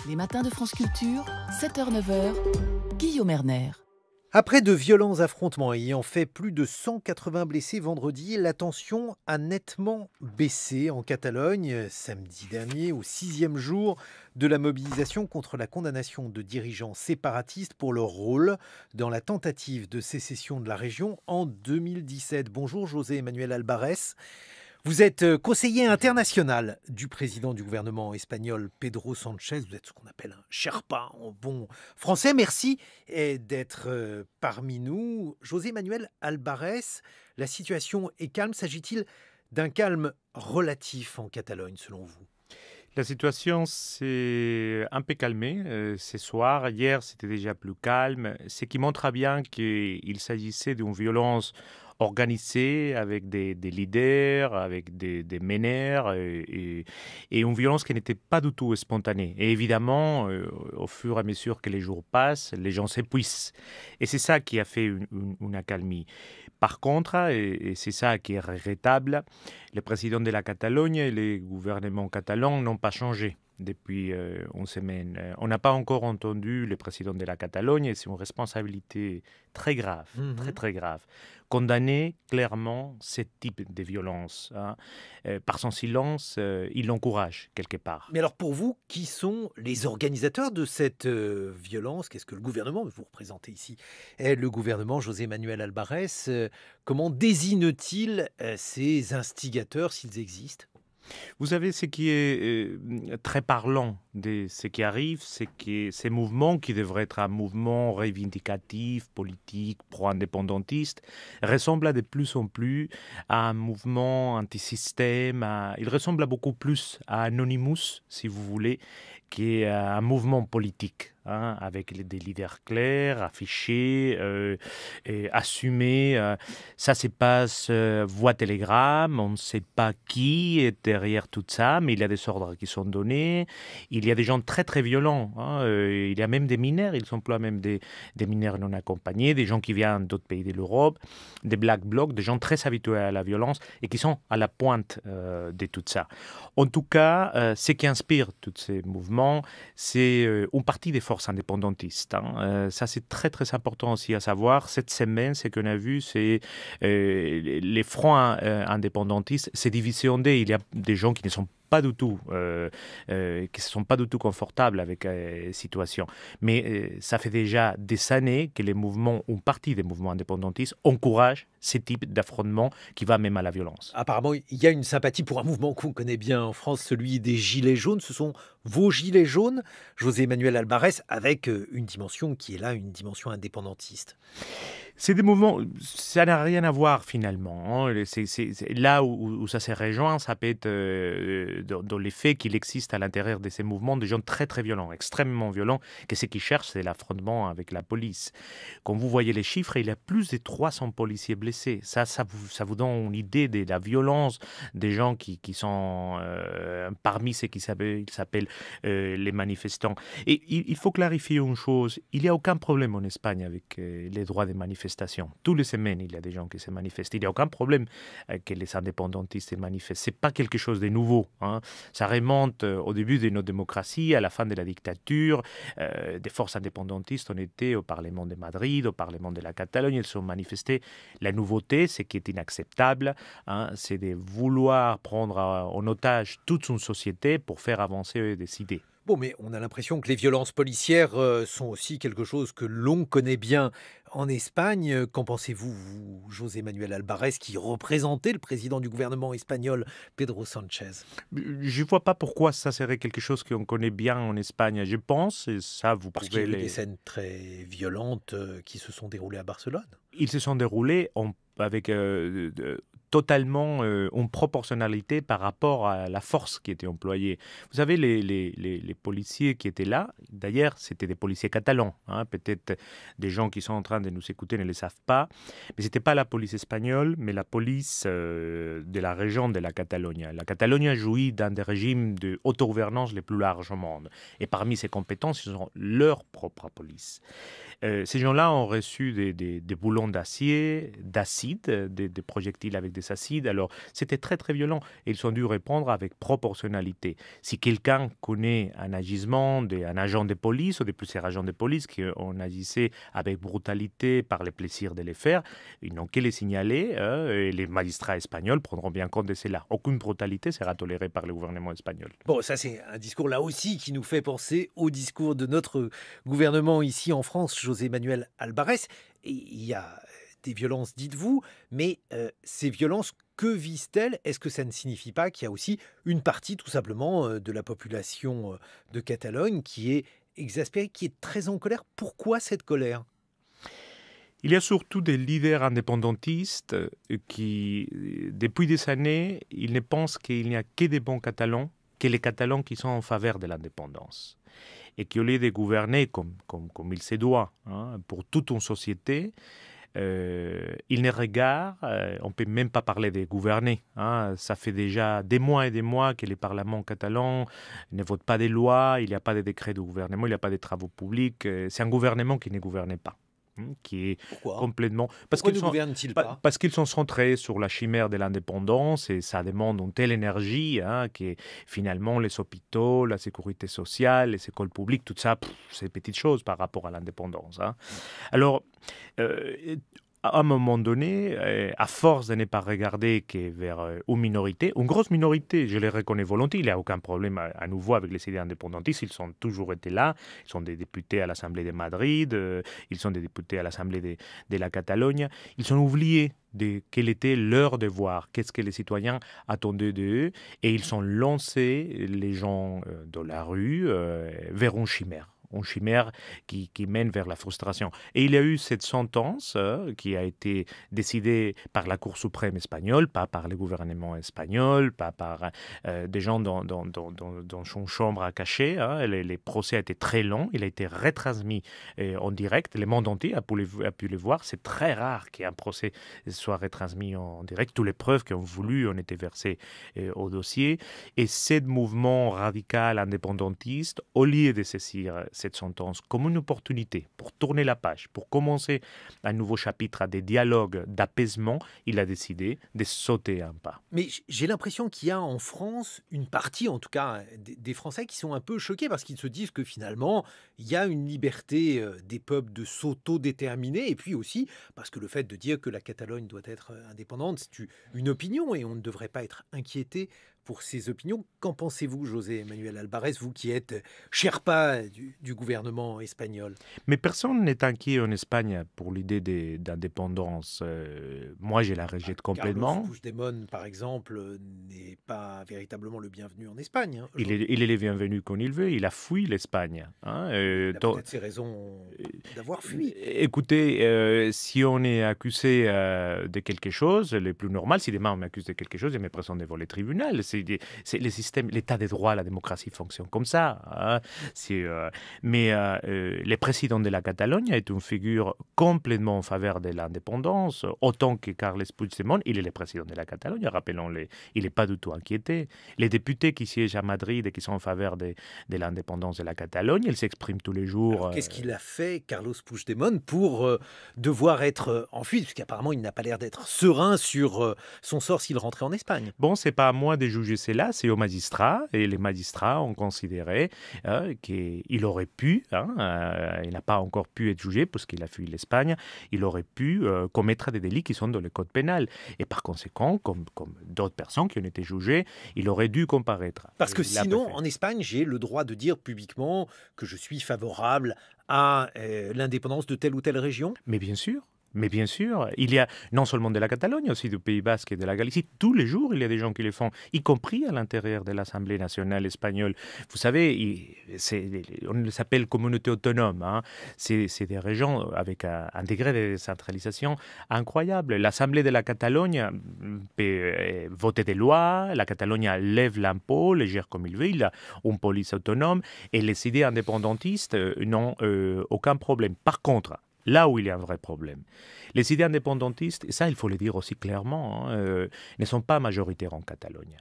Les matins de France Culture, 7h-9h, Guillaume Erner. Après de violents affrontements ayant fait plus de 180 blessés vendredi, la tension a nettement baissé en Catalogne samedi dernier, au 6e jour de la mobilisation contre la condamnation de dirigeants séparatistes pour leur rôle dans la tentative de sécession de la région en 2017. Bonjour José Manuel Albarès. Vous êtes conseiller international du président du gouvernement espagnol Pedro Sánchez. Vous êtes ce qu'on appelle un Sherpa en bon français. Merci d'être parmi nous. José Manuel Albarès, la situation est calme. S'agit-il d'un calme relatif en Catalogne selon vous ? La situation s'est un peu calmée ce soir. Hier, c'était déjà plus calme, ce qui montre bien qu'il s'agissait d'une violence organisée avec des leaders, avec des meneurs et une violence qui n'était pas du tout spontanée. Et évidemment, au fur et à mesure que les jours passent, les gens s'épuisent. Et c'est ça qui a fait une accalmie. Par contre, et c'est ça qui est regrettable, le président de la Catalogne et les gouvernements catalans n'ont pas changé depuis une semaine. On n'a pas encore entendu le président de la Catalogne et c'est une responsabilité très grave, très grave. Condamner clairement ce type de violence. Par son silence, il l'encourage quelque part. Mais alors pour vous, qui sont les organisateurs de cette violence ? Qu'est-ce que le gouvernement, vous représentez ici le gouvernement, José Manuel Albarès, comment désigne-t-il ces instigateurs s'ils existent ? Vous savez, ce qui est très parlant de ce qui arrive, c'est que ces mouvements, qui devraient être un mouvement reivindicatif, politique, pro-indépendantiste, ressemblent de plus en plus à un mouvement antisystème. Il ressemble beaucoup plus à Anonymous, si vous voulez, qui est un mouvement politique, avec des leaders clairs, affichés, et assumés. Ça se passe voie télégramme, on ne sait pas qui est derrière tout ça, mais il y a des ordres qui sont donnés. Il y a des gens très très violents. Il y a même des mineurs, ils emploient même des mineurs non accompagnés, des gens qui viennent d'autres pays de l'Europe, des black blocs, des gens très habitués à la violence et qui sont à la pointe de tout ça. En tout cas, ce qui inspire tous ces mouvements, c'est une partie des forces indépendantistes. Ça, c'est très, très important aussi à savoir. Cette semaine, ce qu'on a vu, c'est les fronts indépendantistes se divisent en deux. Il y a des gens qui ne sont pas du tout, qui se sont pas du tout confortables avec la situation. Mais ça fait déjà des années que les mouvements, une partie des mouvements indépendantistes, encouragent ce type d'affrontement qui va même à la violence. Apparemment, il y a une sympathie pour un mouvement qu'on connaît bien en France, celui des Gilets jaunes. Ce sont vos Gilets jaunes, José Manuel Albarès, avec une dimension qui est là, une dimension indépendantiste. C'est des mouvements, ça n'a rien à voir finalement. C'est là où ça se rejoint, ça peut être dans les faits qu'il existe à l'intérieur de ces mouvements des gens très très violents, extrêmement violents, que ce qu'ils cherchent, c'est l'affrontement avec la police. Quand vous voyez les chiffres, il y a plus de 300 policiers blessés. Ça vous donne une idée de la violence des gens qui sont parmi ceux qui s'appellent les manifestants. Et il faut clarifier une chose, il n'y a aucun problème en Espagne avec les droits des manifestants. Toutes les semaines, il y a des gens qui se manifestent. Il n'y a aucun problème que les indépendantistes se manifestent. Ce n'est pas quelque chose de nouveau. Ça remonte au début de notre démocratie, à la fin de la dictature. Des forces indépendantistes ont été au Parlement de Madrid, au Parlement de la Catalogne. Elles se sont manifestées. La nouveauté, ce qui est inacceptable, c'est de vouloir prendre en otage toute une société pour faire avancer des idées. Bon, mais on a l'impression que les violences policières sont aussi quelque chose que l'on connaît bien en Espagne. Qu'en pensez-vous, vous, José Manuel Albarès, qui représentez le président du gouvernement espagnol, Pedro Sánchez ? Je ne vois pas pourquoi ça serait quelque chose qu'on connaît bien en Espagne. Je pense, et ça vous Parce pouvez... qu'il y a eu des scènes très violentes qui se sont déroulées à Barcelone. Ils se sont déroulés avec totalement en proportionnalité par rapport à la force qui était employée. Vous savez, les policiers qui étaient là, d'ailleurs, c'était des policiers catalans. Peut-être des gens qui sont en train de nous écouter ne le savent pas, mais ce n'était pas la police espagnole, mais la police de la région de la Catalogne. La Catalogne jouit d'un des régimes d'autogouvernance les plus larges au monde. Et parmi ces compétences, ils ont leur propre police. Ces gens-là ont reçu des boulons d'acier, d'acide, des projectiles avec des acides. Alors, c'était très, très violent. Et ils ont dû répondre avec proportionnalité. Si quelqu'un connaît un agissement d'un agent de police ou de plusieurs agents de police qui ont agissé avec brutalité par le plaisir de les faire, ils n'ont qu'à les signaler et les magistrats espagnols prendront bien compte de cela. Aucune brutalité sera tolérée par le gouvernement espagnol. Bon, ça c'est un discours là aussi qui nous fait penser au discours de notre gouvernement ici en France, José Manuel Albares. Et il y a des violences, dites-vous, mais ces violences, que visent-elles? Est-ce que ça ne signifie pas qu'il y a aussi une partie tout simplement de la population de Catalogne qui est exaspérée, qui est très en colère? Pourquoi cette colère? Il y a surtout des leaders indépendantistes qui, depuis des années, ils ne pensent qu'il n'y a que des bons Catalans, que les Catalans qui sont en faveur de l'indépendance. Et qu'au lieu de gouverner comme il se doit pour toute une société, ils ne regardent, on ne peut même pas parler de gouverner. Ça fait déjà des mois et des mois que les parlements catalans ne votent pas des lois, il n'y a pas de décret de gouvernement, il n'y a pas de travaux publics. C'est un gouvernement qui ne gouverne pas. Qui est Pourquoi? complètement... Pourquoi ne gouvernent-ils pas? Parce qu'ils sont centrés sur la chimère de l'indépendance et ça demande une telle énergie que finalement les hôpitaux, la sécurité sociale, les écoles publiques, tout ça, c'est des petites choses par rapport à l'indépendance. Alors, à un moment donné, à force de ne pas regarder que vers une minorité, une grosse minorité, je les reconnais volontiers, il n'y a aucun problème à nouveau avec les idées indépendantistes, ils ont toujours été là, ils sont des députés à l'Assemblée de Madrid, ils sont des députés à l'Assemblée de la Catalogne, ils ont oublié quel était leur devoir, qu'est-ce que les citoyens attendaient d'eux, et ils ont lancé les gens de la rue vers une chimère qui mène vers la frustration. Et il y a eu cette sentence qui a été décidée par la Cour suprême espagnole, pas par le gouvernement espagnol, pas par des gens dans son chambre à cacher. Les procès étaient très longs, il a été retransmis en direct, le monde entier a pu le voir. C'est très rare qu'un procès soit retransmis en direct. Toutes les preuves qu'on voulu ont été versées au dossier. Et ce mouvement radical indépendantiste, au lieu de saisir cette sentence comme une opportunité pour tourner la page, pour commencer un nouveau chapitre à des dialogues d'apaisement, il a décidé de sauter un pas. Mais j'ai l'impression qu'il y a en France une partie, en tout cas des Français, qui sont un peu choqués parce qu'ils se disent que finalement, il y a une liberté des peuples de s'autodéterminer et puis aussi parce que le fait de dire que la Catalogne doit être indépendante, c'est une opinion et on ne devrait pas être inquiété pour ces opinions. Qu'en pensez-vous, José Manuel Albares, vous qui êtes Sherpa du gouvernement espagnol? Mais personne n'est inquiet en Espagne pour l'idée d'indépendance. Moi, je la rejette complètement. Carlos Puigdemont, par exemple, n'est pas véritablement le bienvenu en Espagne. Il est le bienvenu quand il veut. Il a fui l'Espagne. Il a peut-être ses raisons d'avoir fui. Écoutez, si on est accusé de quelque chose, le plus normal, si demain on m'accuse de quelque chose, je me présente devant les tribunaux. C'est le système, l'état des droits, la démocratie fonctionne comme ça. Mais le président de la Catalogne est une figure complètement en faveur de l'indépendance, autant que Carles Puigdemont. Il est le président de la Catalogne, rappelons-le. Il n'est pas du tout inquiété. Les députés qui siègent à Madrid et qui sont en faveur de l'indépendance de la Catalogne, ils s'expriment tous les jours. Qu'est-ce qu'il a fait, Carlos Puigdemont, pour devoir être en fuite? Parce qu'apparemment, il n'a pas l'air d'être serein sur son sort s'il rentrait en Espagne. Bon, c'est pas à moi de juger cela, c'est aux magistrats. Et les magistrats ont considéré qu'il aurait pu, il n'a pas encore pu être jugé parce qu'il a fui l'Espagne, il aurait pu commettre des délits qui sont dans le code pénal. Et par conséquent, comme d'autres personnes qui ont été jugées, il aurait dû comparaître. Parce que sinon, en Espagne, j'ai le droit de dire publiquement que je suis favorable à l'indépendance de telle ou telle région? Mais bien sûr. Mais bien sûr, il y a non seulement de la Catalogne, aussi du Pays Basque et de la Galicie. Tous les jours, il y a des gens qui le font, y compris à l'intérieur de l'Assemblée nationale espagnole. Vous savez, on les appelle communautés autonomes. C'est des régions avec un degré de décentralisation incroyable. L'Assemblée de la Catalogne peut voter des lois, la Catalogne lève l'impôt, les gère comme il veut, il a une police autonome, et les idées indépendantistes n'ont aucun problème. Par contre, là où il y a un vrai problème. Les idées indépendantistes, et ça il faut le dire aussi clairement, ne sont pas majoritaires en Catalogne.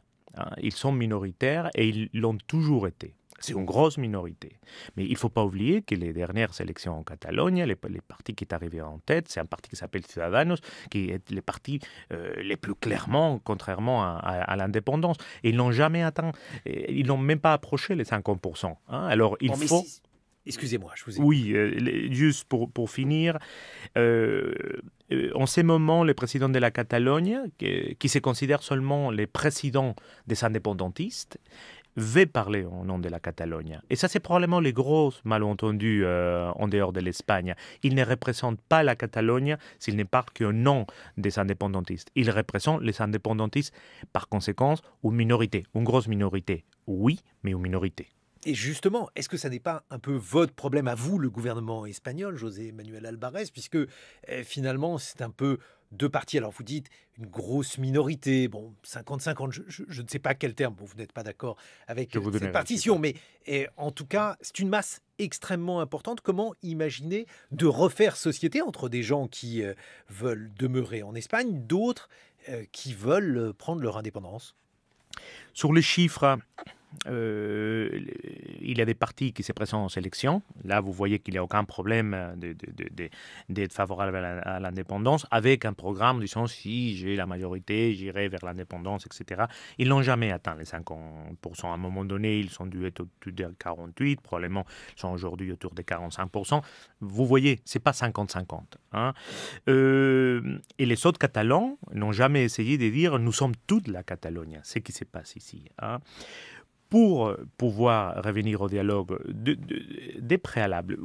Ils sont minoritaires et ils l'ont toujours été. C'est une grosse minorité. Mais il ne faut pas oublier que les dernières élections en Catalogne, les partis qui est arrivé en tête, c'est un parti qui s'appelle Ciudadanos, qui est les partis les plus clairement, contrairement à l'indépendance. Et ils n'ont jamais atteint, ils n'ont même pas approché les 50%. Hein. Alors il faut... Excusez-moi, je vous ai... Oui, juste pour finir, en ces moments, le président de la Catalogne, qui se considère seulement le président des indépendantistes, veut parler au nom de la Catalogne. Et ça, c'est probablement les gros malentendus en dehors de l'Espagne. Il ne représente pas la Catalogne s'il ne parle qu'au nom des indépendantistes. Il représente les indépendantistes, par conséquent, une minorité, une grosse minorité. Oui, mais une minorité. Et justement, est-ce que ça n'est pas un peu votre problème à vous, le gouvernement espagnol, José Manuel Albares, puisque finalement, c'est un peu deux partis. Alors vous dites une grosse minorité, bon, 50-50, je ne sais pas quel terme, bon, vous n'êtes pas d'accord avec cette partition, mais en tout cas, c'est une masse extrêmement importante. Comment imaginer de refaire société entre des gens qui veulent demeurer en Espagne, d'autres qui veulent prendre leur indépendance? Sur les chiffres, il y a des partis qui se présentent en sélection. Là, vous voyez qu'il n'y a aucun problème d'être favorable à l'indépendance, avec un programme disant si j'ai la majorité, j'irai vers l'indépendance, etc. Ils n'ont jamais atteint les 50%. À un moment donné, ils sont dû être autour de 48%, probablement ils sont aujourd'hui autour de 45%. Vous voyez, ce n'est pas 50-50. Hein. Et les autres Catalans n'ont jamais essayé de dire nous sommes toute la Catalogne, ce qui se passe ici. Hein. Pour pouvoir revenir au dialogue des préalables,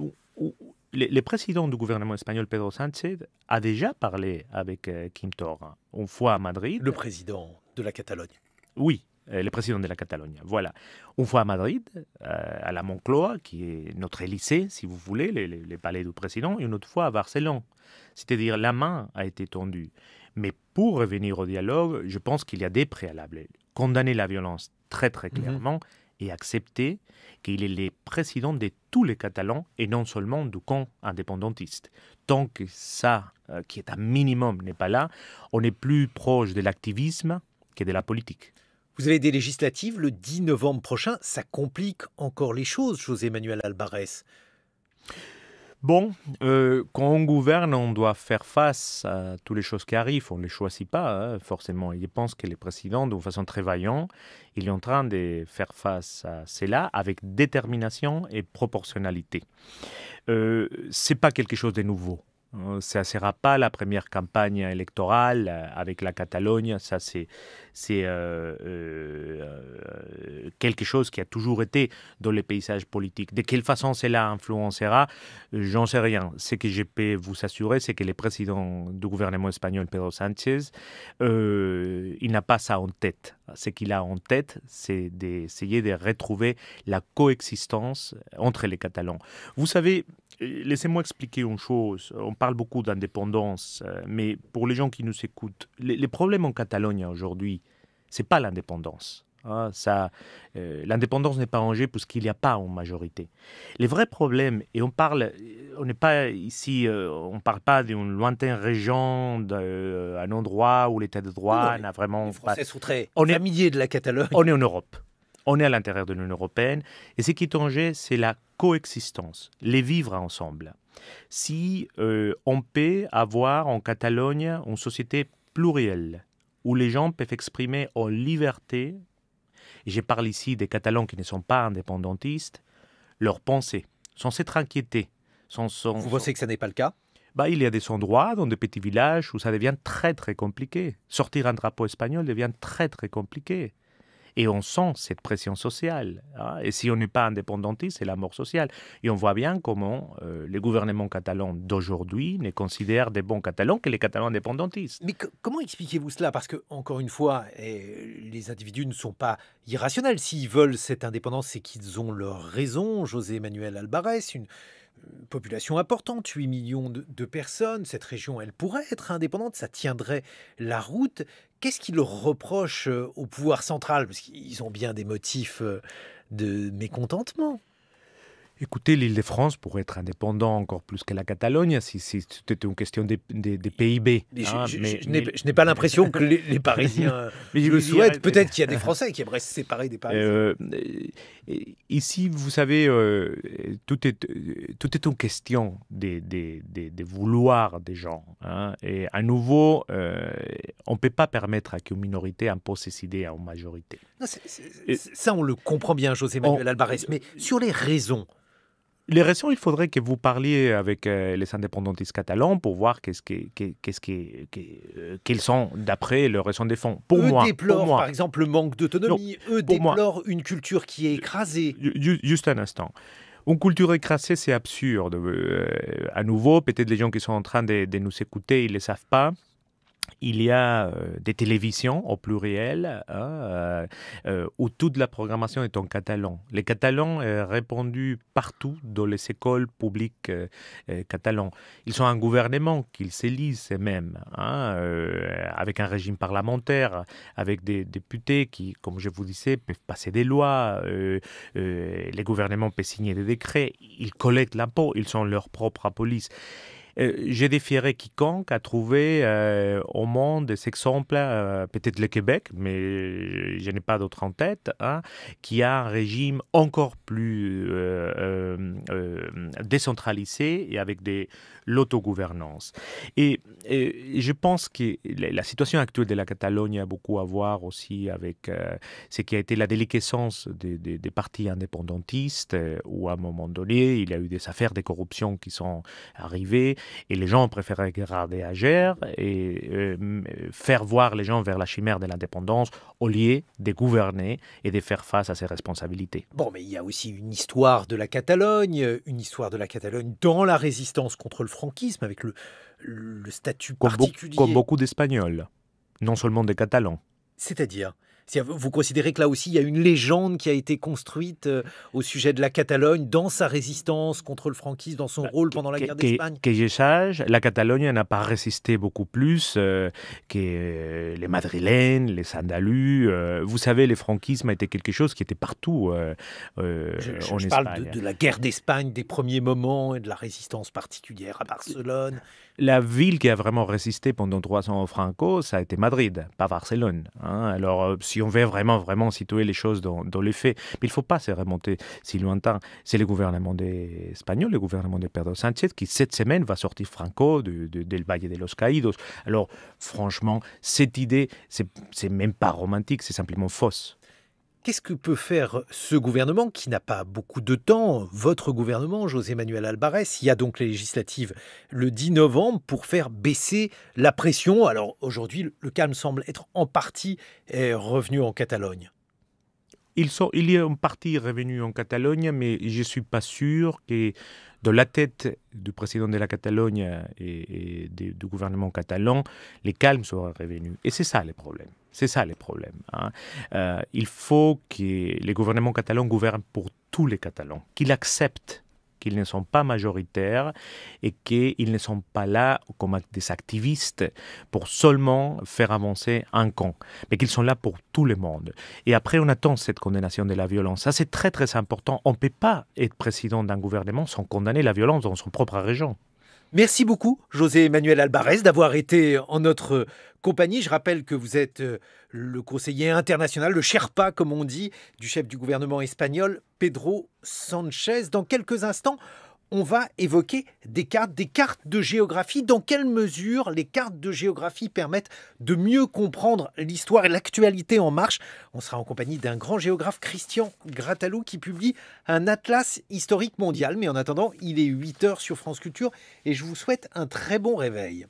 le président du gouvernement espagnol, Pedro Sánchez, a déjà parlé avec Quim Torra, une fois à Madrid. Le président de la Catalogne. Oui, le président de la Catalogne, voilà. Une fois à Madrid, à la Moncloa, qui est notre Élysée, si vous voulez, les palais du président, et une autre fois à Barcelone. C'est-à-dire, la main a été tendue. Mais pour revenir au dialogue, je pense qu'il y a des préalables. Condamner la violence très très clairement et accepter qu'il est le président de tous les Catalans et non seulement du camp indépendantiste. Tant que ça, qui est un minimum, n'est pas là, on est plus proche de l'activisme que de la politique. Vous avez des législatives le 10 novembre prochain. Ça complique encore les choses, José Manuel Albares. Bon, quand on gouverne, on doit faire face à toutes les choses qui arrivent. On ne les choisit pas, hein, forcément. Je pense que le président, d'une façon très vaillante, il est en train de faire face à cela avec détermination et proportionnalité. Ce n'est pas quelque chose de nouveau. Ça ne sera pas la première campagne électorale avec la Catalogne. Ça, c'est quelque chose qui a toujours été dans le paysage politique. De quelle façon cela influencera, j'en sais rien. Ce que je peux vous assurer, c'est que le président du gouvernement espagnol, Pedro Sánchez, il n'a pas ça en tête. Ce qu'il a en tête, c'est d'essayer de retrouver la coexistence entre les Catalans. Vous savez, laissez-moi expliquer une chose. On parle beaucoup d'indépendance, mais pour les gens qui nous écoutent, les problèmes en Catalogne aujourd'hui, ce n'est pas l'indépendance. Hein, l'indépendance n'est pas en jeu puisqu'il n'y a pas une majorité. Les vrais problèmes, et on n'est pas ici, on ne parle pas d'une lointaine région, d'un endroit où l'état de droit n'a vraiment... Les Français sont très familiers de la Catalogne. On est en Europe. On est à l'intérieur de l'Union européenne. Et ce qui est en jeu, c'est la coexistence, les vivre ensemble. Si on peut avoir en Catalogne une société plurielle, où les gens peuvent exprimer en liberté, et je parle ici des Catalans qui ne sont pas indépendantistes, leurs pensées, sans s'être inquiétés. Vous pensez que ce n'est pas le cas ? Il y a des endroits, dans des petits villages, où ça devient très très compliqué. Sortir un drapeau espagnol devient très très compliqué. Et on sent cette pression sociale. Hein. Et si on n'est pas indépendantiste, c'est la mort sociale. Et on voit bien comment les gouvernements catalans d'aujourd'hui ne considèrent des bons Catalans que les Catalans indépendantistes. Mais comment expliquez-vous cela ? Parce que, encore une fois, les individus ne sont pas irrationnels. S'ils veulent cette indépendance, c'est qu'ils ont leur raison. José Manuel Albares, une population importante, 8 millions de personnes. Cette région, elle pourrait être indépendante, ça tiendrait la route. Qu'est-ce qu'ils reprochent au pouvoir central ? Parce qu'ils ont bien des motifs de mécontentement. Écoutez, l'Île-de-France pourrait être indépendant encore plus que la Catalogne si c'était une question des PIB. Je n'ai pas l'impression que les Parisiens le souhaitent. Peut-être qu'il y a des Français qui aimeraient se séparer des Parisiens. Ici, vous savez, tout est une question de vouloir des gens. Hein. Et à nouveau, on ne peut pas permettre à qu'une minorité impose ses idées à une majorité. Non, ça, on le comprend bien, José Manuel Albarès. Mais sur les raisons... Les raisons, il faudrait que vous parliez avec les indépendantistes catalans pour voir quelles sont, d'après, leurs raisons de fond. Eux déplorent, par exemple, le manque d'autonomie. Eux déplorent une culture qui est écrasée. Juste un instant. Une culture écrasée, c'est absurde. À nouveau, peut-être les gens qui sont en train de nous écouter, ils ne le savent pas. Il y a des télévisions au pluriel où toute la programmation est en catalan. Les catalans sont répandus partout dans les écoles publiques catalans. Ils ont un gouvernement qu'ils s'élisent eux-mêmes, avec un régime parlementaire, avec des députés qui, comme je vous disais, peuvent passer des lois. Les gouvernements peuvent signer des décrets. Ils collectent l'impôt. Ils sont leur propre police. Je défierais quiconque à trouver au monde des exemples, peut-être le Québec, mais je n'ai pas d'autre en tête, qui a un régime encore plus décentralisé et avec l'autogouvernance. Et je pense que la situation actuelle de la Catalogne a beaucoup à voir aussi avec ce qui a été la déliquescence des partis indépendantistes, où à un moment donné, il y a eu des affaires de corruption qui sont arrivées. Et les gens préféraient garder agir et faire voir les gens vers la chimère de l'indépendance au lieu de gouverner et de faire face à ses responsabilités. Bon, mais il y a aussi une histoire de la Catalogne dans la résistance contre le franquisme, avec le statut particulier. Comme beaucoup d'Espagnols, non seulement des Catalans. C'est-à-dire, vous considérez que là aussi, il y a une légende qui a été construite au sujet de la Catalogne dans sa résistance contre le franquisme, dans son rôle pendant la guerre d'Espagne? Que je sache, la Catalogne n'a pas résisté beaucoup plus que les Madrilènes, les Andalus. Vous savez, le franquisme a été quelque chose qui était partout en Espagne. Je parle de la guerre d'Espagne, des premiers moments et de la résistance particulière à Barcelone. La ville qui a vraiment résisté pendant 3 ans au Franco, ça a été Madrid, pas Barcelone. Alors, si on veut vraiment situer les choses dans les faits, mais il ne faut pas se remonter si lointain. C'est le gouvernement espagnol, le gouvernement de Pedro Sánchez, qui cette semaine va sortir Franco del Valle de los Caídos. Alors, franchement, cette idée, c'est même pas romantique, c'est simplement fausse. Qu'est-ce que peut faire ce gouvernement qui n'a pas beaucoup de temps, votre gouvernement, José Manuel Albarès? Il y a donc les législatives le 10 novembre pour faire baisser la pression. Alors aujourd'hui, le calme semble être en partie revenu en Catalogne. Il y a une partie revenue en Catalogne, mais je ne suis pas sûr que de la tête du président de la Catalogne et du gouvernement catalan, les calmes soient revenus. Et c'est ça le problème. C'est ça le problème. Il faut que les gouvernements catalans gouvernent pour tous les Catalans, qu'ils acceptent qu'ils ne sont pas majoritaires et qu'ils ne sont pas là comme des activistes pour seulement faire avancer un camp, mais qu'ils sont là pour tout le monde. Et après, on attend cette condamnation de la violence. Ça, c'est très, très important. On ne peut pas être président d'un gouvernement sans condamner la violence dans son propre région. Merci beaucoup, José Manuel Albarès, d'avoir été en notre compagnie. Je rappelle que vous êtes le conseiller international, le Sherpa, comme on dit, du chef du gouvernement espagnol, Pedro Sánchez. Dans quelques instants, on va évoquer des cartes de géographie. Dans quelle mesure les cartes de géographie permettent de mieux comprendre l'histoire et l'actualité en marche? On sera en compagnie d'un grand géographe, Christian Grattalou, qui publie un atlas historique mondial. Mais en attendant, il est 8h sur France Culture et je vous souhaite un très bon réveil.